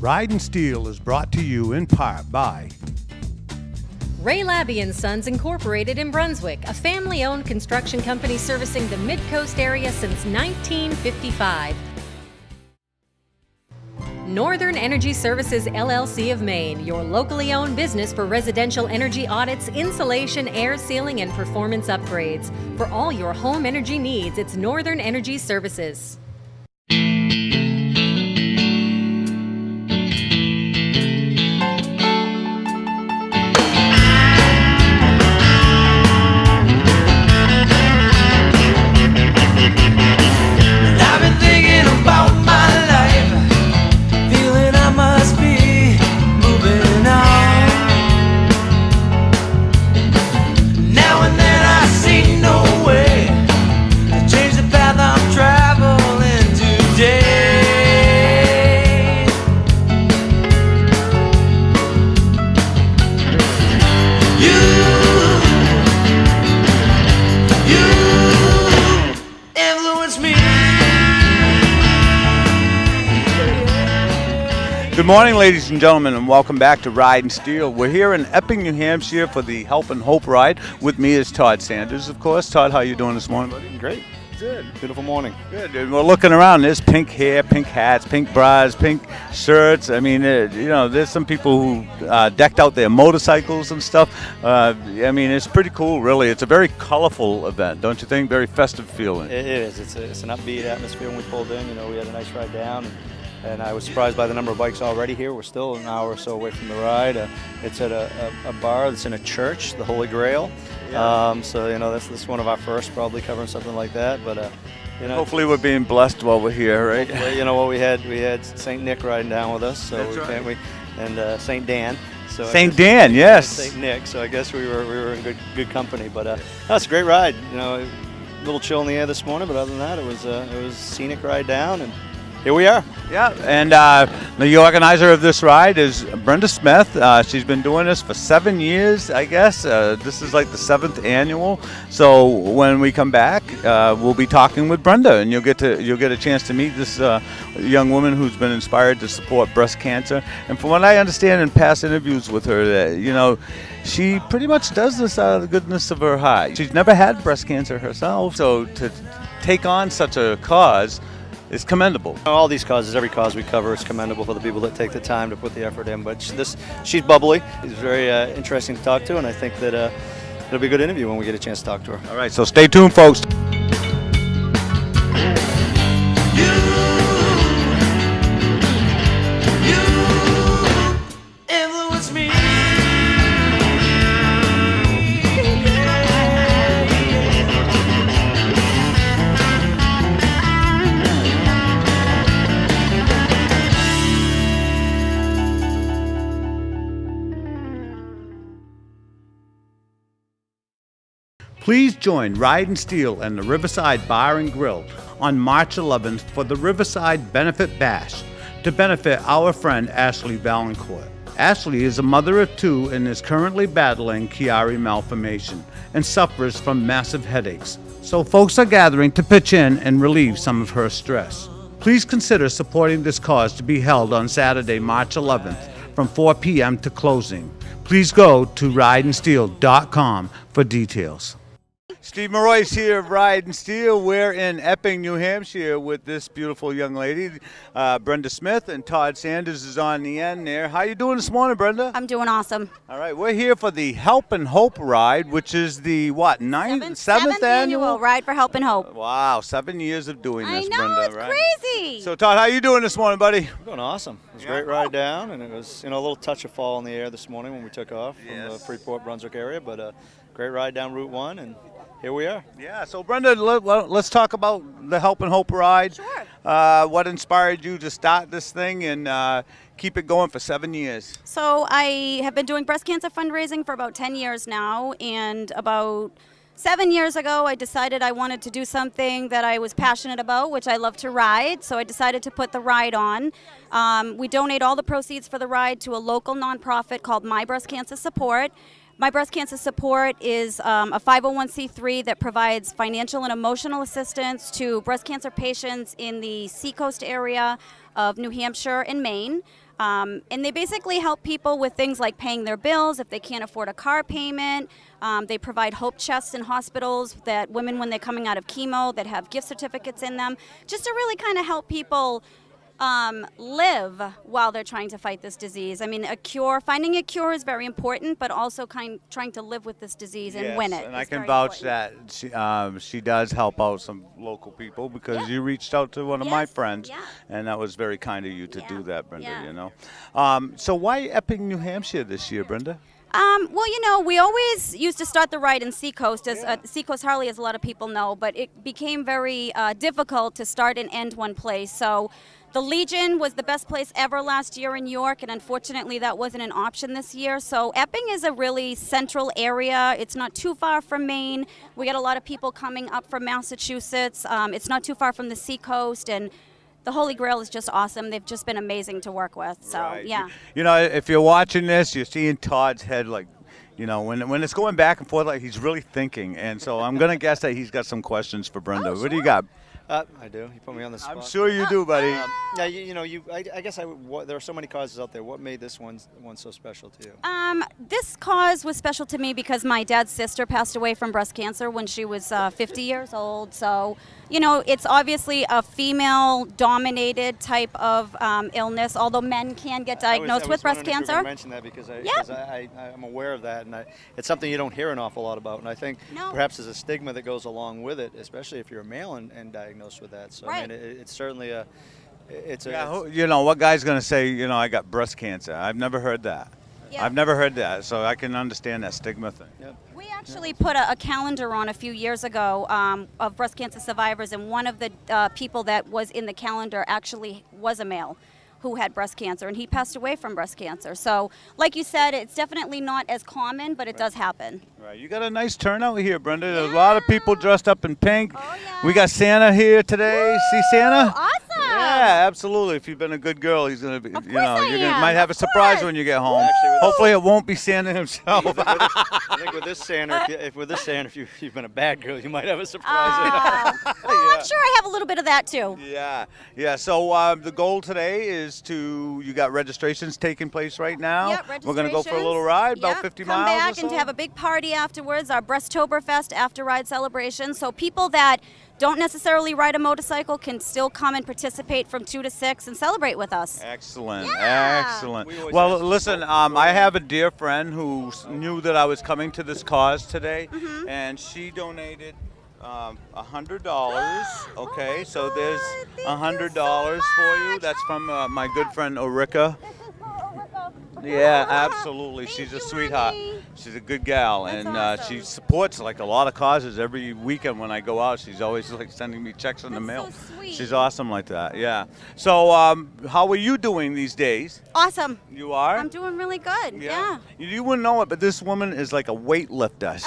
Ridin Steel is brought to you in part by Ray Labby & Sons Incorporated in Brunswick, a family-owned construction company servicing the Mid-Coast area since 1955. Northern Energy Services LLC of Maine, your locally owned business for residential energy audits, insulation, air sealing, and performance upgrades. For all your home energy needs, it's Northern Energy Services. Good morning, ladies and gentlemen, and welcome back to Ridin Steel. We're here in Epping, New Hampshire for the Help and Hope Ride. With me is Todd Sanders, of course. Todd, how you doing this morning, buddy? Great. Good. Beautiful morning. Good. And we're looking around. There's pink hair, pink hats, pink bras, pink shirts. I mean, there's some people who decked out their motorcycles and stuff. I mean, it's pretty cool, really. It's a very colorful event, don't you think? Very festive feeling. It is. It's an upbeat atmosphere when we pulled in. We had a nice ride down. And I was surprised by the number of bikes already here. We're still an hour or so away from the ride. It's at a bar that's in a church, the Holy Grail. Yeah. So this is one of our first, probably covering something like that. But hopefully we're being blessed while we're here, right? Well, we had Saint Nick riding down with us, so that's right. And Saint Dan. So Saint Dan, yes. Saint Nick. So I guess we were in good company. But it's a great ride. A little chill in the air this morning, but other than that, it was a scenic ride down and. Here we are. Yeah, and the organizer of this ride is Brenda Smith. She's been doing this for 7 years, I guess. This is like the 7th annual. So when we come back, we'll be talking with Brenda, and you'll get a chance to meet this young woman who's been inspired to support breast cancer. And from what I understand in past interviews with her, that she pretty much does this out of the goodness of her heart. She's never had breast cancer herself, so to take on such a cause. It's commendable. All these causes, every cause we cover is commendable for the people that take the time to put the effort in. But she's bubbly. She's very interesting to talk to, and I think that it'll be a good interview when we get a chance to talk to her. All right, so stay tuned, folks. Please join Ridin Steel and the Riverside Bar and Grill on March 11th for the Riverside Benefit Bash to benefit our friend Ashley Valancourt. Ashley is a mother of 2 and is currently battling Chiari malformation and suffers from massive headaches. So folks are gathering to pitch in and relieve some of her stress. Please consider supporting this cause to be held on Saturday, March 11th from 4 p.m. to closing. Please go to ridinsteel.com for details. Steve Maroy's here of Ridin Steel. We're in Epping, New Hampshire with this beautiful young lady, Brenda Smith, and Todd Sanders is on the end there. How you doing this morning, Brenda? I'm doing awesome. All right, we're here for the Help and Hope Ride, which is the, seventh annual Ride for Help and Hope. Wow, 7 years of doing this, I know, Brenda. it's right? crazy. So, Todd, how you doing this morning, buddy? I'm doing awesome. It was a great ride down, and it was a little touch of fall in the air this morning when we took off from the Freeport, Brunswick area, but a great ride down Route 1, and here we are. Yeah, so Brenda, let's talk about the Help and Hope Ride. Sure. What inspired you to start this thing and keep it going for 7 years? So I have been doing breast cancer fundraising for about 10 years now, and about 7 years ago I decided I wanted to do something that I was passionate about, which I love to ride, so I decided to put the ride on. We donate all the proceeds for the ride to a local nonprofit called My Breast Cancer Support. My Breast Cancer Support is a 501c3 that provides financial and emotional assistance to breast cancer patients in the seacoast area of New Hampshire and Maine. And they basically help people with things like paying their bills if they can't afford a car payment. They provide hope chests in hospitals that women, when they're coming out of chemo, that have gift certificates in them, just to really kind of help people live while they're trying to fight this disease. I mean, finding a cure is very important, but also trying to live with this disease and win it. And I can vouch that she does help out some local people, because you reached out to one of my friends, and that was very kind of you to do that, Brenda, you know. So why Epping, New Hampshire this year, Brenda? Well, you know, we always used to start the ride in Seacoast, as Seacoast Harley, as a lot of people know, but it became very difficult to start and end one place. So the Legion was the best place ever last year in York, and unfortunately that wasn't an option this year. So Epping is a really central area. It's not too far from Maine. We get a lot of people coming up from Massachusetts. It's not too far from the Seacoast, and the Holy Grail is just awesome. They've just been amazing to work with. So, yeah. You know, if you're watching this, you're seeing Todd's head, like, you know, when it's going back and forth, like, he's really thinking. And so I'm going to guess that he's got some questions for Brenda. What do you got? I do. You put me on the spot. I'm sure you do, buddy. Yeah, I guess there are so many causes out there. What made this one so special to you? This cause was special to me because my dad's sister passed away from breast cancer when she was 50 years old. So, you know, it's obviously a female-dominated type of illness, although men can get diagnosed with breast cancer. I mention that because I'm aware of that, and it's something you don't hear an awful lot about. And I think perhaps there's a stigma that goes along with it, especially if you're a male and diagnosed with that. So I mean, it's certainly you know, what guy's going to say, you know, I got breast cancer? I've never heard that. Yeah. I've never heard that, so I can understand that stigma thing. Yep. We actually put a calendar on a few years ago of breast cancer survivors, and one of the people that was in the calendar actually was a male who had breast cancer, and he passed away from breast cancer. So, like you said, it's definitely not as common, but it does happen. Right. You got a nice turnout here, Brenda. There's a lot of people dressed up in pink. Oh, yeah. We got Santa here today. See Santa? Awesome. Yeah, absolutely. If you've been a good girl, he's going to be, you know, you might have a surprise course. when you get home. Hopefully it won't be Santa himself. I think with this Santa, if you've been a bad girl, you might have a surprise. I'm sure I have a little bit of that too. Yeah. So the goal today is you got registrations taking place right now. Yeah, we're going to go for a little ride, about 50 miles Come back or so. and to have a big party afterwards, our Breasttoberfest after ride celebration. So people that don't necessarily ride a motorcycle can still come and participate from 2 to 6 and celebrate with us. Excellent, Yeah. excellent. Well, listen, I have a dear friend who knew that I was coming to this cause today, and she donated $100. Okay, so there's $100 for you. That's from my good friend Ulrika. Yeah, absolutely. She's a sweetheart. She's a good gal, and awesome. she supports like a lot of causes. Every weekend when I go out, she's always like sending me checks in the mail. So sweet. She's awesome like that. Yeah. So, how are you doing these days? Awesome. You are? I'm doing really good. Yeah. You wouldn't know it, but this woman is like a weightlifter.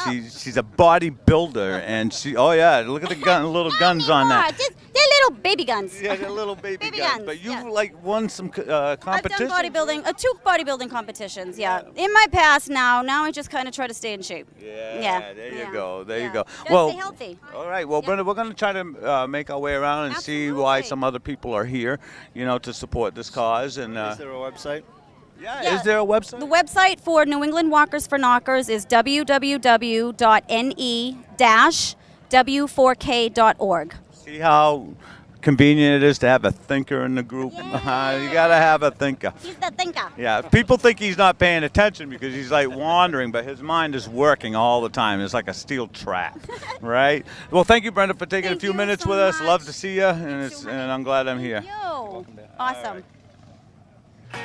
She's a bodybuilder, and look at the little guns on that. They're little baby guns. Yeah, they're little baby guns. guns, But you yeah. like won some competitions. I've done bodybuilding, 2 bodybuilding competitions. Yeah. In my past now I just kind of try to stay in shape. Yeah. There you go. There you go. Gotta stay healthy. All right. Well, Brenda, we're going to try to make our way around and see why some other people are here, you know, to support this cause. And Is there a website? Yeah. Is there a website? The website for New England Walkers for Knockers is www.ne-w4k.org. See how convenient it is to have a thinker in the group. Yeah. You got to have a thinker. He's the thinker. Yeah, people think he's not paying attention because he's like wandering, but his mind is working all the time. It's like a steel trap, right? Well, thank you, Brenda, for taking a few minutes with us. Love to see you, and I'm glad I'm here. Yo, awesome.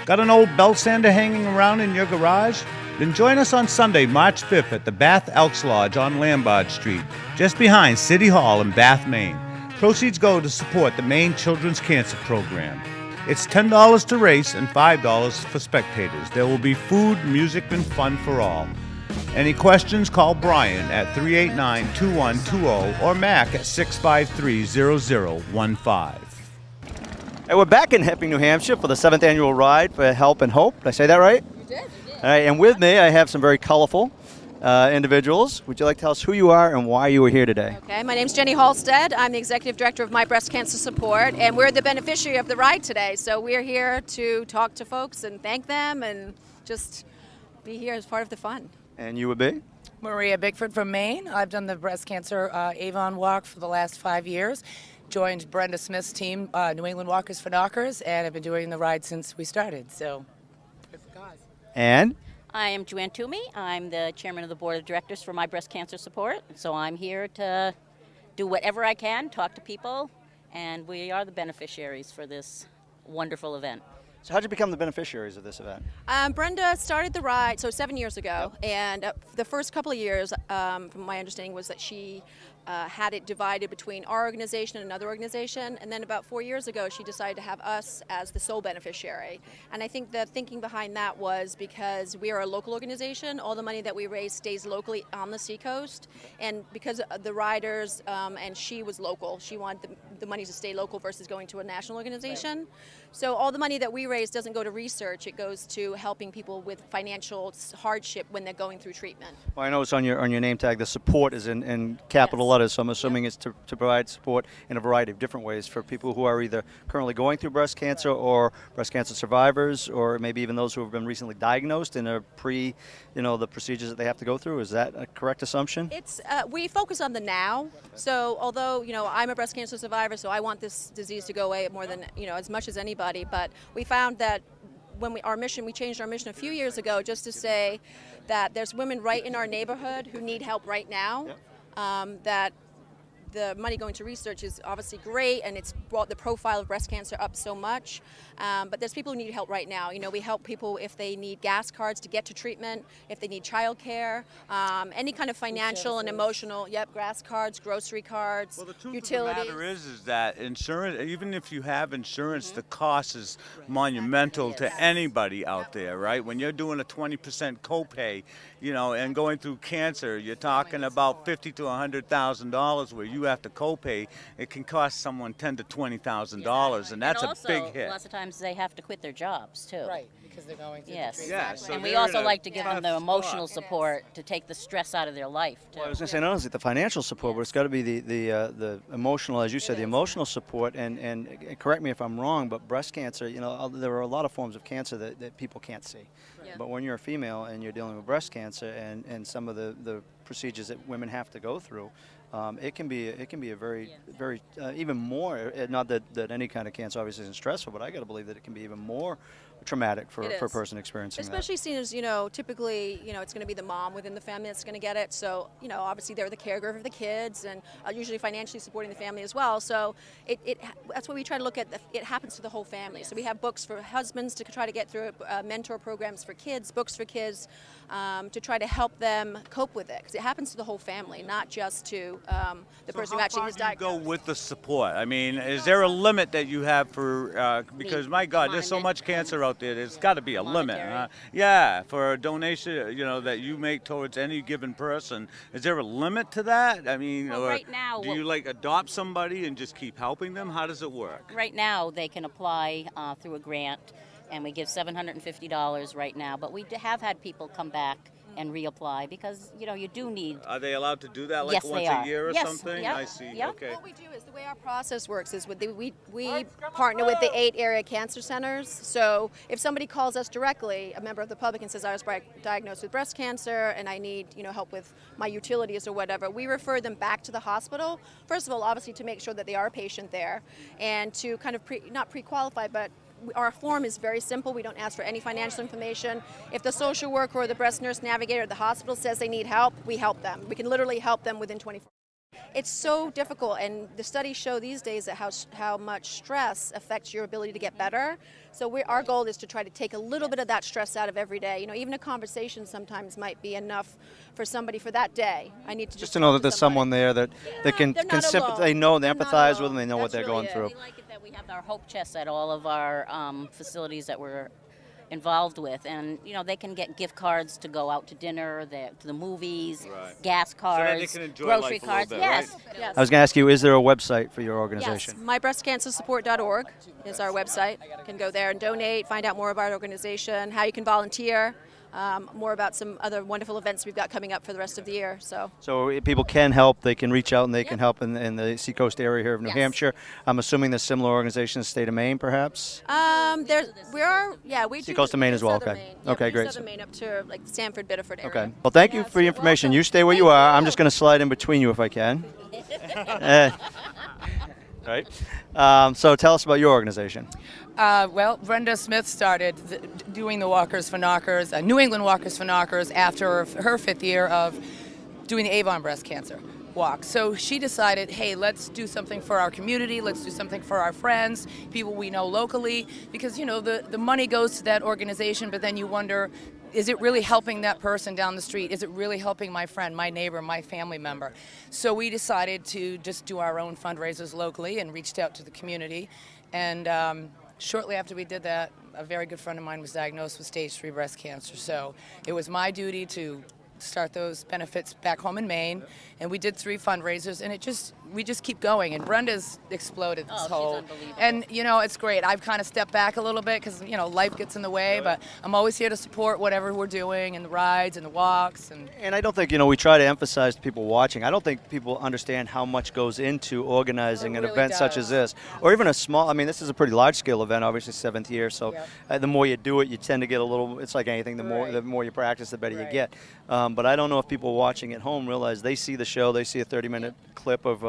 Got an old belt sander hanging around in your garage? Then join us on Sunday, March 5th at the Bath Elks Lodge on Lombard Street, just behind City Hall in Bath, Maine. Proceeds go to support the Maine Children's Cancer Program. It's $10 to race and $5 for spectators. There will be food, music, and fun for all. Any questions, call Brian at 389-2120 or Mac at 653-0015. Hey, we're back in Epping, New Hampshire for the 7th annual ride for Help and Hope. Did I say that right? You did. All right, and with me I have some very colorful individuals. Would you like to tell us who you are and why you were here today? Okay, my name's Jenny Halstead. I'm the Executive Director of My Breast Cancer Support, and we're the beneficiary of the ride today. So we're here to talk to folks and thank them and just be here as part of the fun. And you would be? Maria Bickford from Maine. I've done the breast cancer Avon Walk for the last 5 years. Joined Brenda Smith's team, New England Walkers for Knockers, and have been doing the ride since we started. So, good for cause. And? I am Joanne Toomey. I'm the chairman of the board of directors for My Breast Cancer Support. So I'm here to do whatever I can, talk to people, and we are the beneficiaries for this wonderful event. So how did you become the beneficiaries of this event? Brenda started the ride 7 years ago, and the first couple of years, from my understanding, was that she had it divided between our organization and another organization, and then about 4 years ago she decided to have us as the sole beneficiary. And I think the thinking behind that was because we are a local organization, all the money that we raise stays locally on the seacoast, and because the riders and she was local, she wanted the money to stay local versus going to a national organization. Right. So all the money that we raise doesn't go to research, it goes to helping people with financial hardship when they're going through treatment. Well, I know it's on your name tag. The support is in capital letters, so I'm assuming it's to provide support in a variety of different ways for people who are either currently going through breast cancer or breast cancer survivors, or maybe even those who have been recently diagnosed and are the procedures that they have to go through. Is that a correct assumption? It's we focus on the now. So although I'm a breast cancer survivor, so I want this disease to go away more than as much as anybody. But we found that when we changed our mission a few years ago just to say that there's women right in our neighborhood who need help right now. Yep. That the money going to research is obviously great, and it's brought the profile of breast cancer up so much. But there's people who need help right now. We help people if they need gas cards to get to treatment, if they need child care, any kind of financial and emotional, gas cards, grocery cards, well, the truth utilities. Of the matter is that insurance, even if you have insurance, the cost is monumental to anybody out there, right? When you're doing a 20% copay, and going through cancer, you're talking about $50,000 to $100,000 where you have to copay. It can cost someone $10,000 to $20,000, and that's also, a big hit. Lots of times they have to quit their jobs too. Right, because they're going through yes. the treatment. Yeah, so and we also like to give them the emotional support to take the stress out of their life too. Well, I was going to say not only the financial support, but it's got to be the emotional, as you said, the emotional support. And correct me if I'm wrong, but breast cancer, there are a lot of forms of cancer that people can't see. Right. But when you're a female and you're dealing with breast cancer and some of the procedures that women have to go through, it can be a very even more. Not that any kind of cancer obviously isn't stressful, but I got to believe that it can be even more traumatic for a person experiencing especially seen as typically it's going to be the mom within the family that's going to get it, so obviously they're the caregiver of the kids and usually financially supporting the family as well, so that's what we try to look at. It happens to the whole family. So we have books for husbands to try to get through it, mentor programs for kids, books for kids to try to help them cope with it, because it happens to the whole family, not just to the person who actually is diagnosed. How far do you go with the support? I mean, is there a limit that you have for because my God, there's so much cancer out there. There's got to be a limit. Yeah, for a donation, that you make towards any given person. Is there a limit to that? I mean, right now, do you adopt somebody and just keep helping them? How does it work? Right now, they can apply through a grant, and we give $750 right now. But we have had people come back and reapply because you do need. Are they allowed to do that yes, once a year or yes, something? Yep. I see. Yep. Okay. What we do is the way our process works is we partner with the 8 area cancer centers. So if somebody calls us directly, a member of the public, and says I was diagnosed with breast cancer and I need help with my utilities or whatever, we refer them back to the hospital. First of all, obviously to make sure that they are a patient there, and to kind of not pre-qualify, but our form is very simple. We don't ask for any financial information. If the social worker or the breast nurse navigator at the hospital says they need help, we help them. We can literally help them within 24 hours. It's so difficult, and the studies show these days that how much stress affects your ability to get better. So our goal is to try to take a little bit of that stress out of every day. Even a conversation sometimes might be enough for somebody for that day. I need to just to know that there's someone there that can sympathize. They know, they empathize with them, they know what they're going through. We like it that we have our Hope chests at all of our facilities that we're involved with, and they can get gift cards to go out to dinner, to the movies, gas cards, so that they can enjoy grocery life a cards. little bit, yes. right? Yes. I was going to ask you, is there a website for your organization? Yes, mybreastcancersupport.org is our website. You can go there and donate, find out more about our organization, how you can volunteer. more about some other wonderful events we've got coming up for the rest of the year. So if people can help, they can reach out and they can help in the Seacoast area here of New Hampshire. I'm assuming there's similar organizations in the state of Maine, perhaps? We Seacoast of Maine as well, okay. Maine. Yeah, Okay, we do great. Southern Maine up to like Sanford, Biddeford area. Okay. Well, thank you for your information. You stay where you are. I'm just going to slide in between you if I can. Right. So tell us about your organization. Well, Brenda Smith started doing the Walkers for Knockers, New England Walkers for Knockers, after her 5th year of doing the Avon breast cancer walk. So she decided, hey, let's do something for our community, let's do something for our friends, people we know locally, because, you know, the money goes to that organization, but then you wonder, is it really helping that person down the street? Is it really helping my friend, my neighbor, my family member? So we decided to just do our own fundraisers locally and reached out to the community. And shortly after we did that, a very good friend of mine was diagnosed with stage 3 breast cancer. So it was my duty to start those benefits back home in Maine, and we did 3 fundraisers, and we just keep going. And Brenda's exploded this whole, she's unbelievable. and you know, it's great. I've kind of stepped back a little bit because, you know, life gets in the way, but I'm always here to support whatever we're doing, and the rides and the walks. And I don't think, you know, we try to emphasize to people watching, I don't think people understand how much goes into organizing an really event such as does. this, or even a small, I mean, this is a pretty large scale event, obviously 7th year, so the more you do it, you tend to get a little, it's like anything, the more you practice, the better you get. But I don't know if people watching at home realize they see the show, they see a 30-minute clip of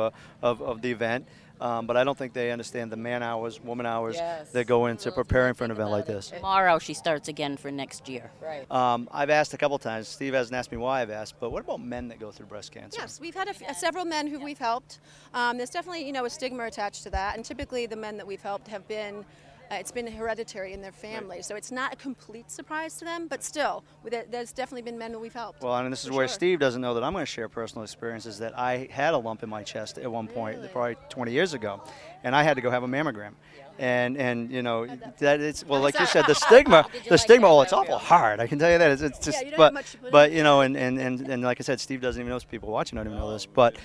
the event, but I don't think they understand the man hours, woman hours that go into preparing for an event like this. Tomorrow she starts again for next year. Right. I've asked a couple times, Steve hasn't asked me why I've asked, but what about men that go through breast cancer? Yes, we've had several men who we've helped. There's definitely, you know, a stigma attached to that, and typically the men that we've helped have been it's been hereditary in their family, so it's not a complete surprise to them, but still, there's definitely been men that we've helped. Well, and this is where Steve doesn't know that I'm going to share personal experiences, that I had a lump in my chest at one point, probably 20 years ago, and I had to go have a mammogram. And you know, that it's, well, like you said, the stigma, oh, it's awful hard, I can tell you that. It's just, but you know, and like I said, Steve doesn't even know, people watching don't even know this, but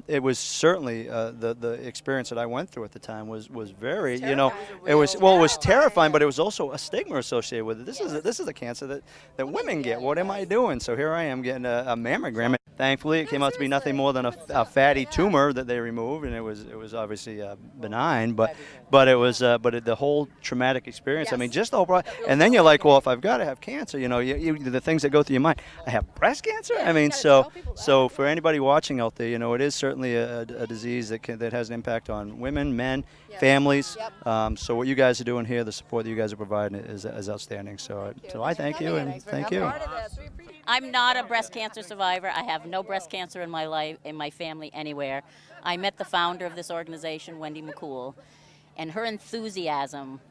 it was certainly the experience that I went through at the time was very, you know, it was terrifying, but it was also a stigma associated with it. This is a cancer that women get. What am I doing? So here I am getting a mammogram. Thankfully, it came out to be nothing more than a fatty tumor that they removed, and it was obviously benign, but the whole traumatic experience. I mean, just the whole and then you're like, well, if I've got to have cancer, you know, the things that go through your mind. I have breast cancer. I mean, so for anybody watching out there, you know, it is certainly a disease that has an impact on women, men, families. So what you guys are doing here, the support that you guys are providing is outstanding. So I thank you and thank you. I'm not a breast cancer survivor. I have no breast cancer in my life, in my family, anywhere. I met the founder of this organization, Wendy McCool, and her enthusiasm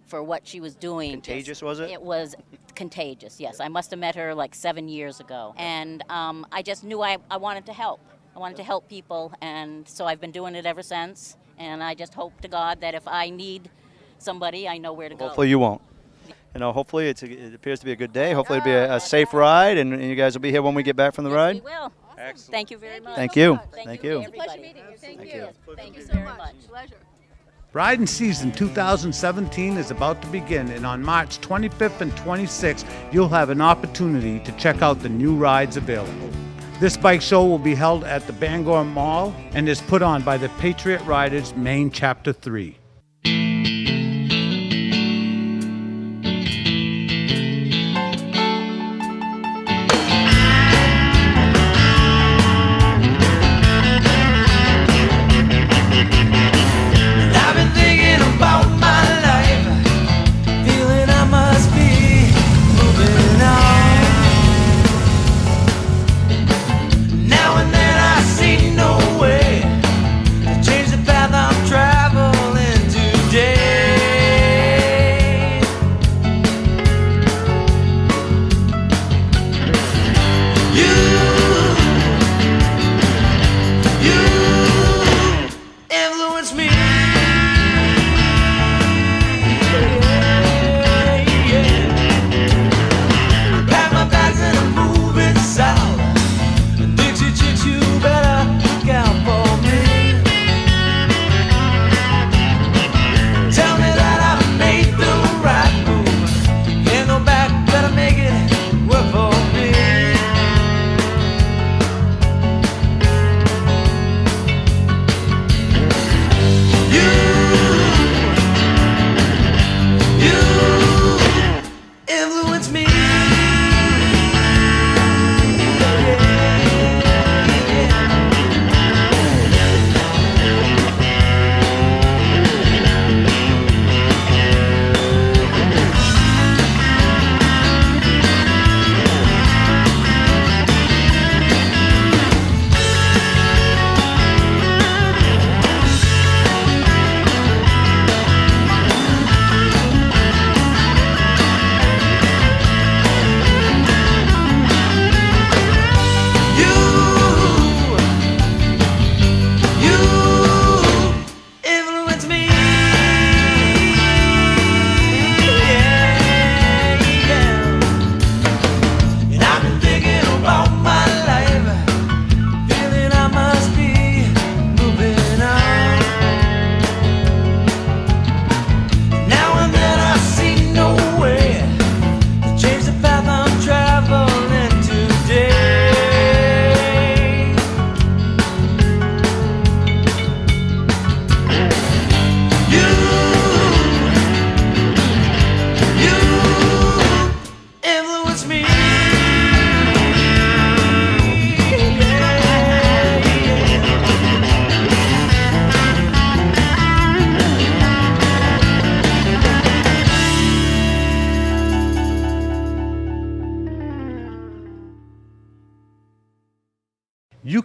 for what she was doing. Contagious, was it? It was contagious, yes. I must have met her like 7 years ago. And I just knew I wanted to help. I wanted to help people, and so I've been doing it ever since. And I just hope to God that if I need somebody, I know where to go. Hopefully you won't. You know, hopefully it appears to be a good day. Hopefully it'll be a safe ride, and you guys will be here when we get back from the ride. We will. Excellent. Thank you very much. Thank you. Thank you. It's a pleasure meeting you. Thank you. Thank you so much. Pleasure. Ridin season 2017 is about to begin, and on March 25th and 26th, you'll have an opportunity to check out the new rides available. This bike show will be held at the Bangor Mall and is put on by the Patriot Riders Maine Chapter 3.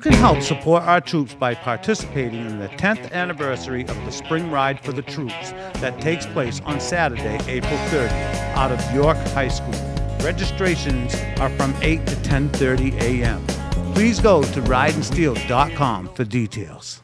can help support our troops by participating in the 10th anniversary of the Spring Ride for the Troops that takes place on Saturday, April 30th, out of York High School. Registrations are from 8 to 10:30 a.m. Please go to ridinsteel.com for details.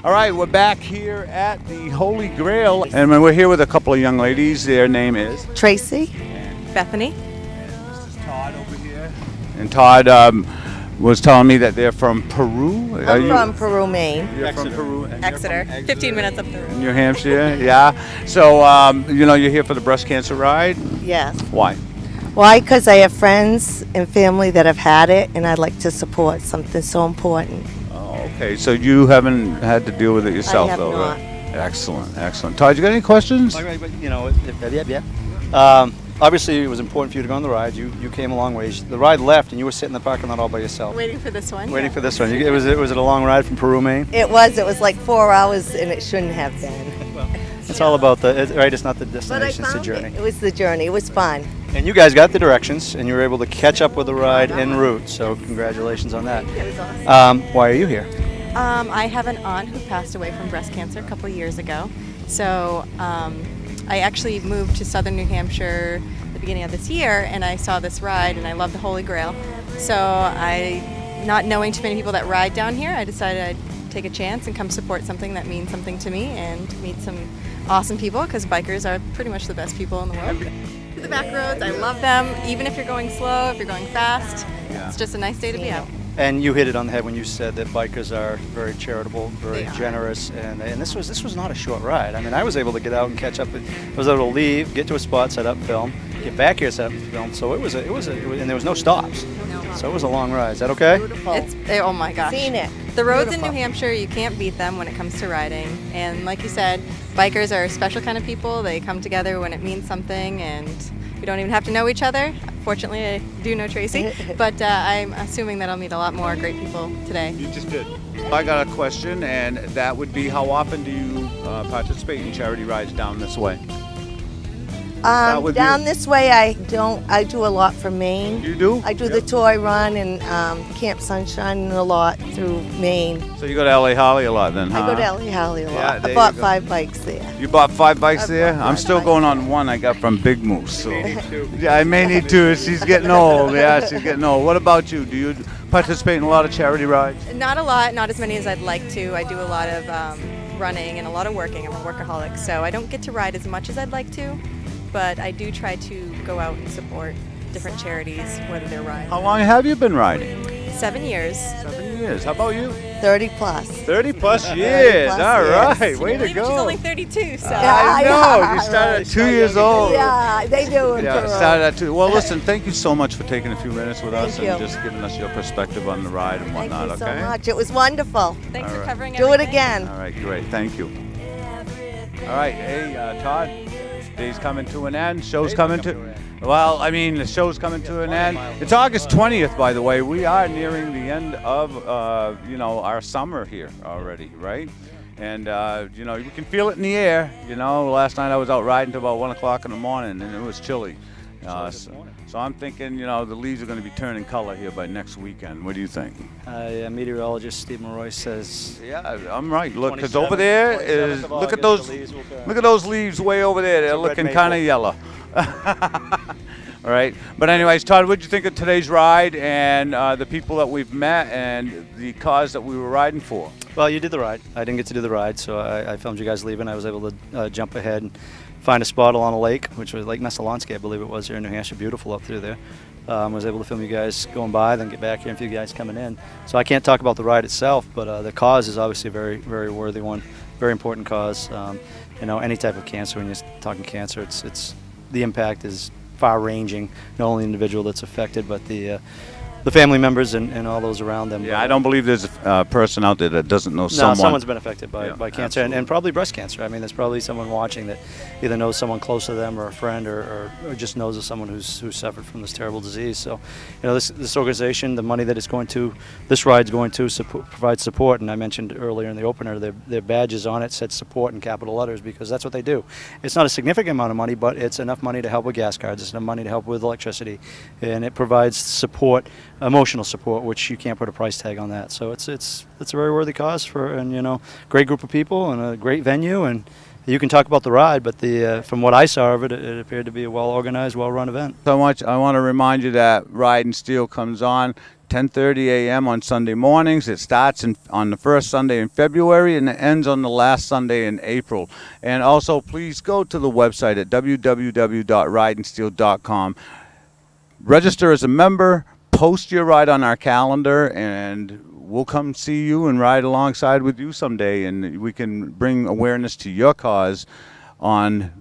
All right, we're back here at the Holy Grail, and we're here with a couple of young ladies. Their name is Tracy. Bethany. This is Todd over here. And Todd was telling me that they're from Peru. I'm from Peru, Maine. You're from Peru. And Exeter. 15 minutes up the road. New Hampshire, yeah. So, you're here for the breast cancer ride? Yes. Why? Why? Because I have friends and family that have had it, and I'd like to support something so important. Oh, okay. So you haven't had to deal with it yourself, I have though, not. right? Excellent, excellent. Todd, you got any questions? Obviously, it was important for you to go on the ride. You came a long ways. The ride left, and you were sitting in the parking lot all by yourself. Waiting for this one. Waiting for this one. Was it a long ride from Peru, Maine? It was like 4 hours, and it shouldn't have been. It's all about right? It's not the But I destination, it's the found journey. it was the journey. It was fun. And you guys got the directions, and you were able to catch up with the ride en route. So congratulations on that. It was awesome. Why are you here? I have an aunt who passed away from breast cancer a couple of years ago. So I actually moved to southern New Hampshire at the beginning of this year, and I saw this ride, and I love the Holy Grail. So not knowing too many people that ride down here, I decided I'd take a chance and come support something that means something to me and meet some awesome people, because bikers are pretty much the best people in the world. The back roads, I love them. Even if you're going slow, if you're going fast, it's just a nice day to be out. And you hit it on the head when you said that bikers are very charitable, very generous, and this was not a short ride. I mean, I was able to get out and catch up. I was able to leave, get to a spot, set up, film, get back here, set up, film. So it was, and there was no stops. So it was a long ride. Is that okay? Beautiful. Oh my gosh. Seen it. The roads Beautiful. in New Hampshire, you can't beat them when it comes to riding. And like you said, bikers are a special kind of people. They come together when it means something, and we don't even have to know each other. Fortunately, I do know Tracy, but I'm assuming that I'll meet a lot more great people today. You just did. I got a question, and that would be, how often do you participate in charity rides down this way? would Down be- this way, I don't. I do a lot for Maine. You do? I do the toy run and Camp Sunshine and a lot through Maine. So you go to LA Holly a lot then, huh? I go to Ellie Holly a Yeah, lot. there I you bought go. 5 bikes there. You bought 5 bikes I there? bought I'm 5 still bikes. going on one I got from Big Moose. So. Yeah, I may need to. She's getting old. Yeah, she's getting old. What about you? Do you participate in a lot of charity rides? Not a lot, not as many as I'd like to. I do a lot of running and a lot of working. I'm a workaholic, so I don't get to ride as much as I'd like to, but I do try to go out and support different charities, whether they're rides. How long have you been riding? 7 years. 7 years. How about you? 30 plus. 30 plus years. 30 plus All years. right. Way to Believe it, go. she's only 32, so. I know. You started at 2 years old. Yeah, they do. in Yeah, Peru. started at 2. Well, listen, thank you so much for taking a few minutes with us Thank and you. just giving us your perspective on the ride and Thank whatnot, you okay? so much. It was wonderful. Thanks All for right. covering Do it everything. again. All right, great. Thank you. All right. Hey, Todd, day's coming to an end. Show's coming to... Well, I mean, the show's coming to an end. It's August 20th, by the way. We are nearing the end of, our summer here already, right? And, you can feel it in the air. Last night I was out riding till about 1 o'clock in the morning, and it was chilly. So I'm thinking, the leaves are going to be turning color here by next weekend. What do you think? Meteorologist Steve Maroy says. Yeah, I'm right. Look, because 27th over there is, of look at August, those, the leaves will turn. look at those leaves way over there. They're It's a red looking maple. kind of yellow. All right. But anyways, Todd, what did you think of today's ride and the people that we've met and the cause that we were riding for? Well, you did the ride. I didn't get to do the ride, so I filmed you guys leaving. I was able to jump ahead and find a spot along a lake, which was Lake Messalonski, I believe it was, here in New Hampshire. Beautiful up through there. I was able to film you guys going by, then get back here and a few guys coming in. So I can't talk about the ride itself, but the cause is obviously a very, very worthy one, very important cause. Any type of cancer, when you're talking cancer, it's the impact is far-ranging. Not only the individual that's affected, but the the family members and all those around them. Yeah, I don't believe there's a person out there that doesn't know someone. No, someone's been affected by, Yeah, by cancer and probably breast cancer. I mean, there's probably someone watching that either knows someone close to them or a friend or just knows of someone who's suffered from this terrible disease. So, this organization, the money that it's going to, this ride's going to provide support. And I mentioned earlier in the opener, their badges on it said support in capital letters because that's what they do. It's not a significant amount of money, but it's enough money to help with gas cards. It's enough money to help with electricity, and it provides support, emotional support, which you can't put a price tag on that. So it's a very worthy cause great group of people and a great venue. And you can talk about the ride, but from what I saw of it, it appeared to be a well-organized, well-run event. So much. I want to remind you that Ridin Steel comes on 10:30 a.m. on Sunday mornings. It starts on the first Sunday in February and it ends on the last Sunday in April. And also, please go to the website at www.ridinsteel.com. Register as a member, post your ride on our calendar, and we'll come see you and ride alongside with you someday, and we can bring awareness to your cause on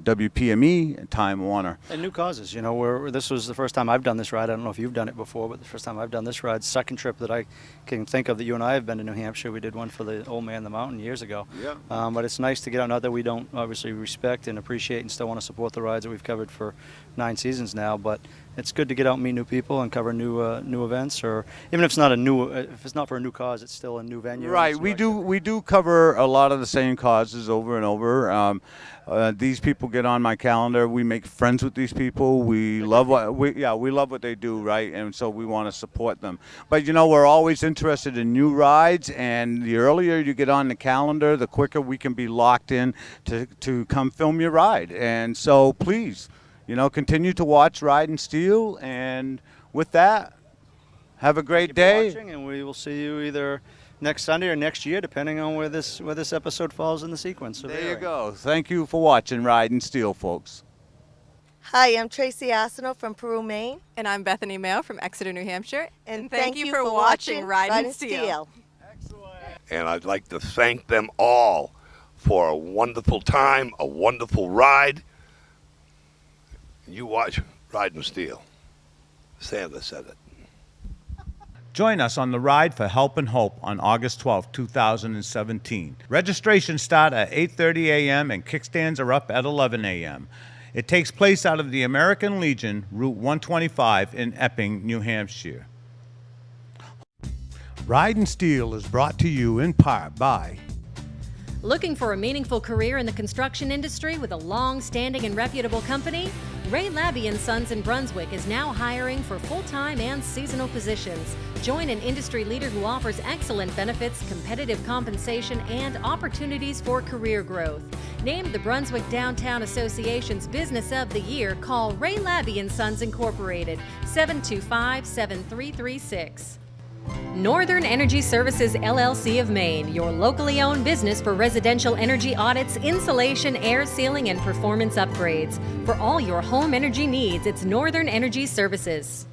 WPME and Time Warner. And new causes, this was the first time I've done this ride. I don't know if you've done it before, but the first time I've done this ride, second trip that I can think of that you and I have been to New Hampshire. We did one for the Old Man in the Mountain years ago. Yeah. But it's nice to get out, not that we don't obviously respect and appreciate and still want to support the rides that we've covered for 9 seasons now, but it's good to get out and meet new people and cover new events, or even if it's not if it's not for a new cause, it's still a new venue. Right. We do cover a lot of the same causes over and over. These people get on my calendar. We make friends with these people. We love what they do, right? And so we want to support them. But we're always interested in new rides, and the earlier you get on the calendar, the quicker we can be locked in to come film your ride. And so please, continue to watch Ridin Steel, and with that, have a great day. Watching, and we will see you either next Sunday or next year, depending on where this episode falls in the sequence. There you go. Thank you for watching Ridin Steel, folks. Hi, I'm Tracy Arsenault from Peru, Maine. And I'm Bethany Mayo from Exeter, New Hampshire. And thank you for watching Ridin Steel. And I'd like to thank them all for a wonderful time, a wonderful ride. You watch Ridin Steel. Sandra said it. Join us on the Ride for Help and Hope on August 12, 2017. Registration starts at 8:30 a.m. and kickstands are up at 11 a.m. It takes place out of the American Legion, Route 125 in Epping, New Hampshire. Ridin Steel is brought to you in part by... Looking for a meaningful career in the construction industry with a long-standing and reputable company? Ray Labby & Sons in Brunswick is now hiring for full-time and seasonal positions. Join an industry leader who offers excellent benefits, competitive compensation, and opportunities for career growth. Named the Brunswick Downtown Association's Business of the Year, call Ray Labby & Sons Incorporated, 725-7336. Northern Energy Services LLC of Maine, your locally owned business for residential energy audits, insulation, air sealing, and performance upgrades. For all your home energy needs, it's Northern Energy Services.